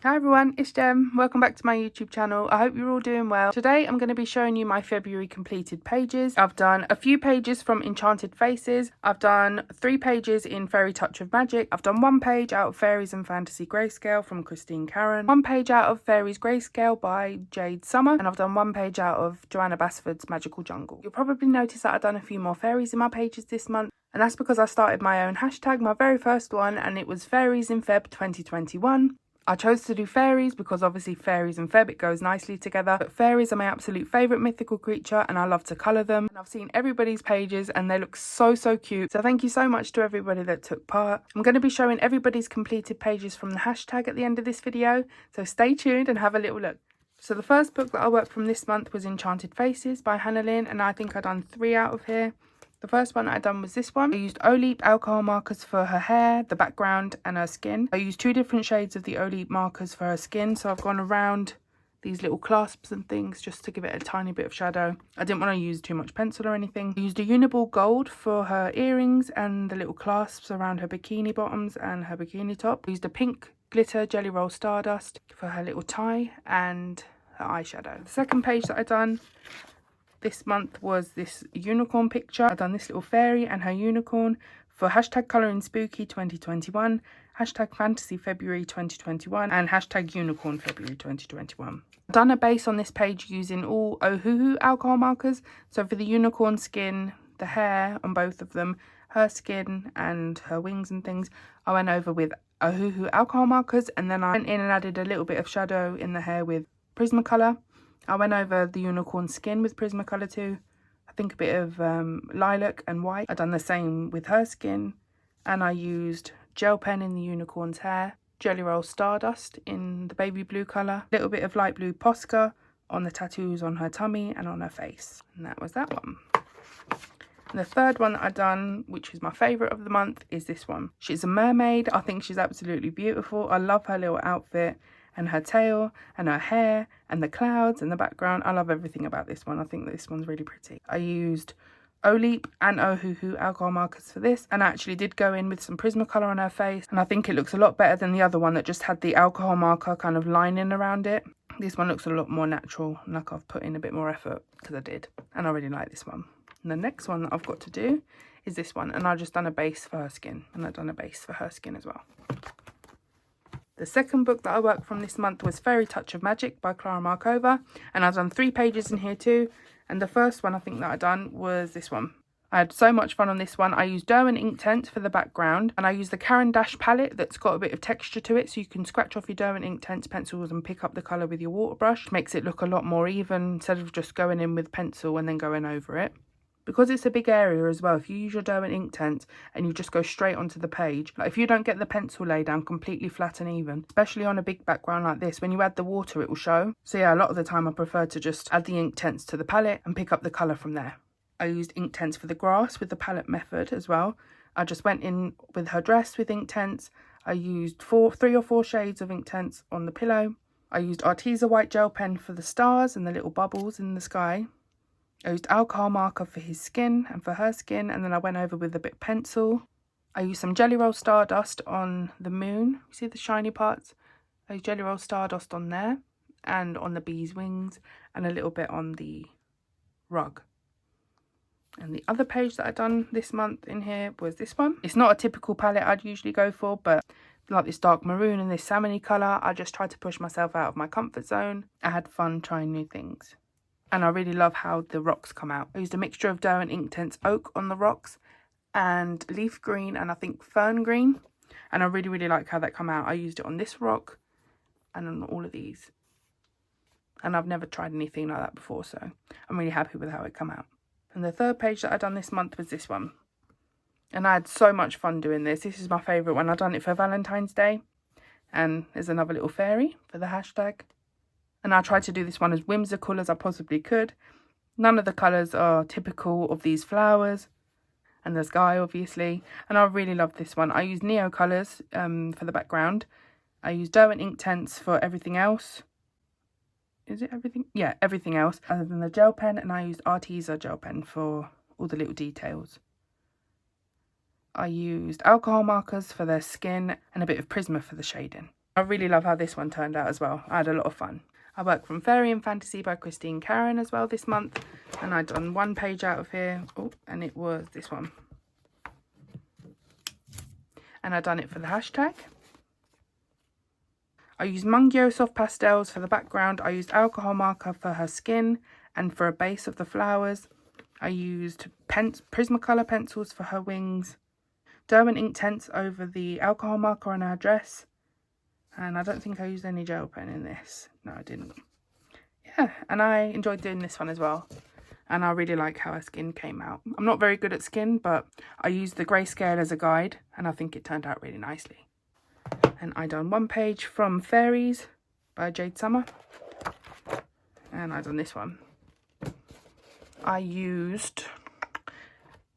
Hi everyone, it's Jem. Welcome back to my YouTube channel. I hope you're all doing well. Today I'm going to be showing you my February completed pages. I've done a few pages from Enchanted Faces. I've done 3 pages in Fairy Touch of Magic. I've done 1 page out of Fairies and Fantasy Grayscale from Christine Karen. 1 page out of Fairies Grayscale by Jade Summer. And I've done 1 page out of Joanna Basford's Magical Jungle. You'll probably notice that I've done a few more fairies in my pages this month. And that's because I started my own hashtag, my very first one, and it was Fairies in Feb 2021. I chose to do fairies because obviously fairies and Feb, it goes nicely together. But fairies are my absolute favourite mythical creature and I love to colour them. And I've seen everybody's pages and they look so cute. So thank you so much to everybody that took part. I'm going to be showing everybody's completed pages from the hashtag at the end of this video. So stay tuned and have a little look. So the first book that I worked from this month was Enchanted Faces by Hannah Lynn, and I think I've done 3 out of here. The first one that I done was this one. I used Oleep alcohol markers for her hair, the background and her skin. I used 2 different shades of the Oleep markers for her skin. So I've gone around these little clasps and things just to give it a tiny bit of shadow. I didn't want to use too much pencil or anything. I used a Uniball gold for her earrings and the little clasps around her bikini bottoms and her bikini top. I used a pink glitter Jelly Roll Stardust for her little tie and her eyeshadow. The second page that I done this month was this unicorn picture. I've done this little fairy and her unicorn for hashtag colouring spooky 2021, hashtag fantasy February 2021 and hashtag unicorn February 2021. I've done a base on this page using all Ohuhu alcohol markers. So for the unicorn skin, the hair on both of them, her skin and her wings and things, I went over with Ohuhu alcohol markers, and then I went in and added a little bit of shadow in the hair with Prismacolor. I went over the unicorn skin with Prismacolor too. I think a bit of lilac and white. I've done the same with her skin. And I used gel pen in the unicorn's hair, Jelly Roll Stardust in the baby blue colour, a little bit of light blue Posca on the tattoos on her tummy and on her face. And that was that one. And the third one that I've done, which is my favourite of the month, is this one. She's a mermaid. I think she's absolutely beautiful. I love her little outfit and her tail and her hair and the clouds and the background. I love everything about this one. I think this one's really pretty. I used Oleep and Ohuhu alcohol markers for this, and I actually did go in with some Prismacolor on her face, and I think it looks a lot better than the other one that just had the alcohol marker kind of lining around it. This one looks a lot more natural, and like I've put in a bit more effort because I did, and I really like this one. And the next one that I've got to do is this one, and I've just done a base for her skin, and I've done a base for her skin as well. The second book that I worked from this month was Fairy Touch of Magic by Clara Markova, and I've done 3 pages in here too. And the first one I think that I done was this one. I had so much fun on this one. I used Derwent Inktense for the background, and I used the Caran d'Ache palette that's got a bit of texture to it, so you can scratch off your Derwent Inktense pencils and pick up the colour with your water brush. Makes it look a lot more even instead of just going in with pencil and then going over it. Because it's a big area as well, if you use your Derwent Inktense and you just go straight onto the page, like if you don't get the pencil lay down completely flat and even, especially on a big background like this, when you add the water it will show. So yeah, a lot of the time I prefer to just add the Inktense to the palette and pick up the colour from there. I used Inktense for the grass with the palette method as well. I just went in with her dress with Inktense. I used 3 or 4 shades of Inktense on the pillow. I used Arteza white gel pen for the stars and the little bubbles in the sky. I used alcohol marker for his skin and for her skin, and then I went over with a bit of pencil. I used some Jelly Roll Stardust on the moon. You see the shiny parts? I used Jelly Roll Stardust on there and on the bee's wings and a little bit on the rug. And the other page that I've done this month in here was this one. It's not a typical palette I'd usually go for, but like this dark maroon and this salmon-y colour, I just tried to push myself out of my comfort zone. I had fun trying new things. And I really love how the rocks come out. I used a mixture of Derwent Inktense Oak on the rocks and leaf green and I think fern green. And I really like how that come out. I used it on this rock and on all of these. And I've never tried anything like that before, so I'm really happy with how it come out. And the third page that I done this month was this one. And I had so much fun doing this. This is my favourite one. I done it for Valentine's Day. And there's another little fairy for the hashtag. And I tried to do this one as whimsical as I possibly could. None of the colours are typical of these flowers. And the sky, obviously. And I really love this one. I used Neo colours for the background. I used Derwent Inktense for everything else. Is it everything? Yeah, everything else. Other than the gel pen. And I used Arteza gel pen for all the little details. I used alcohol markers for their skin and a bit of Prisma for the shading. I really love how this one turned out as well. I had a lot of fun. I worked from Fairy and Fantasy by Christine Karen as well this month. And I'd done one page out of here. Oh, and it was this one. And I'd done it for the hashtag. I used Mungyo soft pastels for the background. I used alcohol marker for her skin and for a base of the flowers. I used Prismacolor pencils for her wings. Derwent Inktense over the alcohol marker on her dress. And I don't think I used any gel pen in this. No, I didn't. Yeah, and I enjoyed doing this one as well. And I really like how her skin came out. I'm not very good at skin, but I used the grayscale as a guide. And I think it turned out really nicely. And I done one page from Fairies by Jade Summer. And I done this one. I used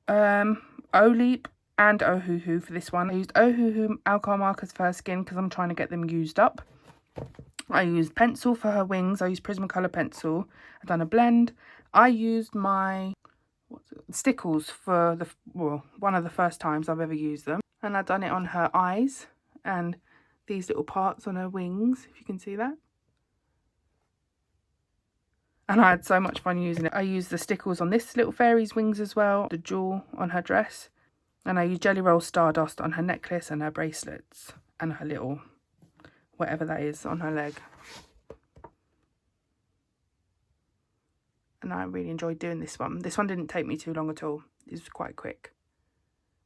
Oleep and Ohuhu for this one. I used Ohuhu alcohol markers for her skin because I'm trying to get them used up. I used pencil for her wings. I used Prismacolor pencil. I've done a blend. I used my stickles for one of the first times I've ever used them. And I've done it on her eyes and these little parts on her wings, if you can see that. And I had so much fun using it. I used the stickles on this little fairy's wings as well, the jewel on her dress. And I used Jelly Roll Stardust on her necklace and her bracelets and her little, whatever that is, on her leg. And I really enjoyed doing this one. This one didn't take me too long at all. It was quite quick.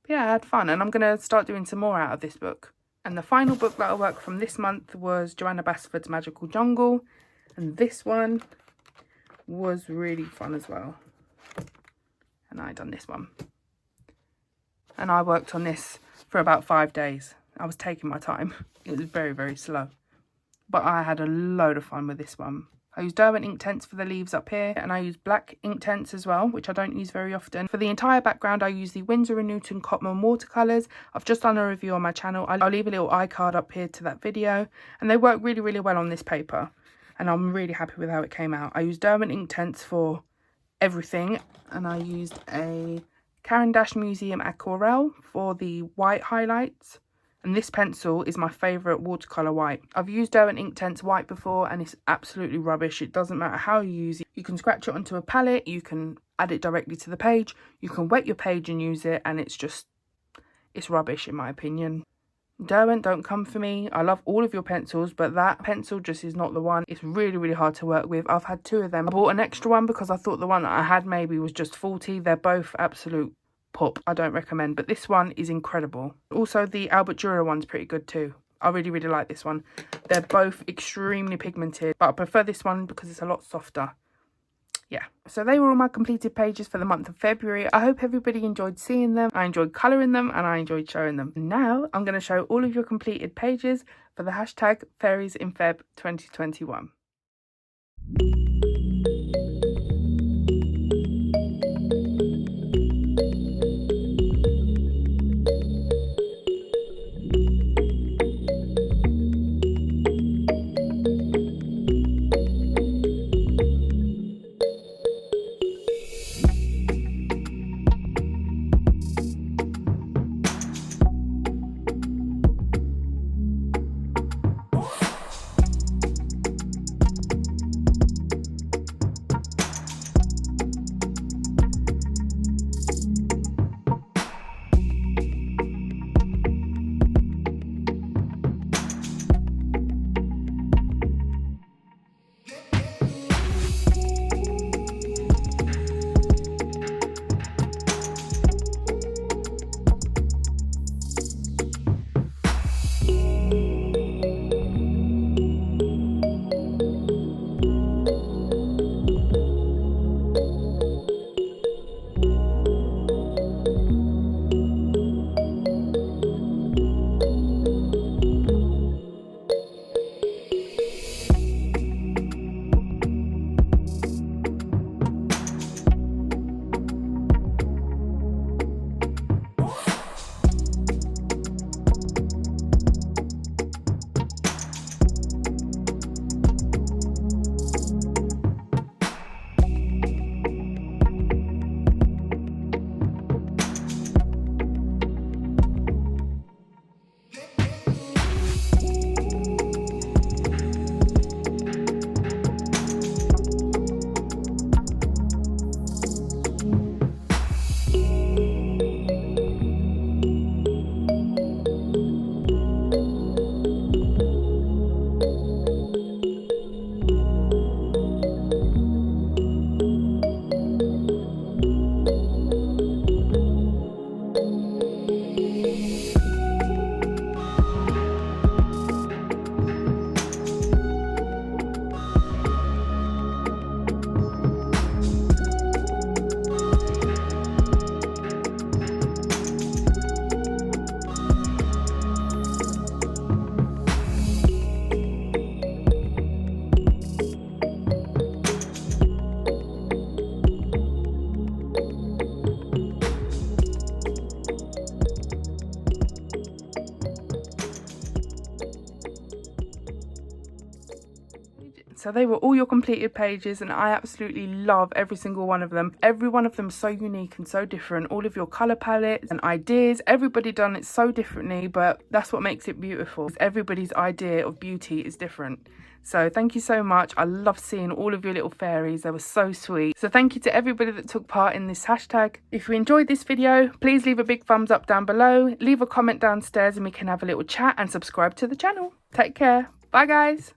But yeah, I had fun and I'm going to start doing some more out of this book. And the final book that I worked from this month was Joanna Basford's Magical Jungle. And this one was really fun as well. And I done this one. And I worked on this for about 5 days. I was taking my time. It was very, very slow. But I had a load of fun with this one. I used Derwent Inktense for the leaves up here. And I used black Inktense as well, which I don't use very often. For the entire background, I used the Winsor & Newton Cotman watercolours. I've just done a review on my channel. I'll leave a little iCard up here to that video. And they work really, really well on this paper. And I'm really happy with how it came out. I used Derwent Inktense for everything. And I used a Caran d'Ache Museum Aquarelle for the white highlights. And this pencil is my favourite watercolour white. I've used Derwent Inktense white before and it's absolutely rubbish. It doesn't matter how you use it. You can scratch it onto a palette, you can add it directly to the page, you can wet your page and use it, and it's rubbish in my opinion. Derwent, don't come for me. I love all of your pencils, but that pencil just is not the one. It's really, really hard to work with. I've had 2 of them. I bought an extra one because I thought the one that I had maybe was just faulty. They're both absolute pop. I don't recommend, but this one is incredible. Also, the Albert Dürer one's pretty good too. I really, really like this one. They're both extremely pigmented, but I prefer this one because it's a lot softer. Yeah, so they were all my completed pages for the month of February. I hope everybody enjoyed seeing them. I enjoyed colouring them and I enjoyed showing them. Now I'm going to show all of your completed pages for the hashtag Fairies in Feb 2021. So they were all your completed pages, and I absolutely love every single one of them. Every one of them is so unique and so different. All of your colour palettes and ideas, everybody done it so differently, but that's what makes it beautiful. Everybody's idea of beauty is different. So thank you so much. I love seeing all of your little fairies. They were so sweet. So thank you to everybody that took part in this hashtag. If you enjoyed this video, please leave a big thumbs up down below. Leave a comment downstairs and we can have a little chat, and subscribe to the channel. Take care. Bye guys.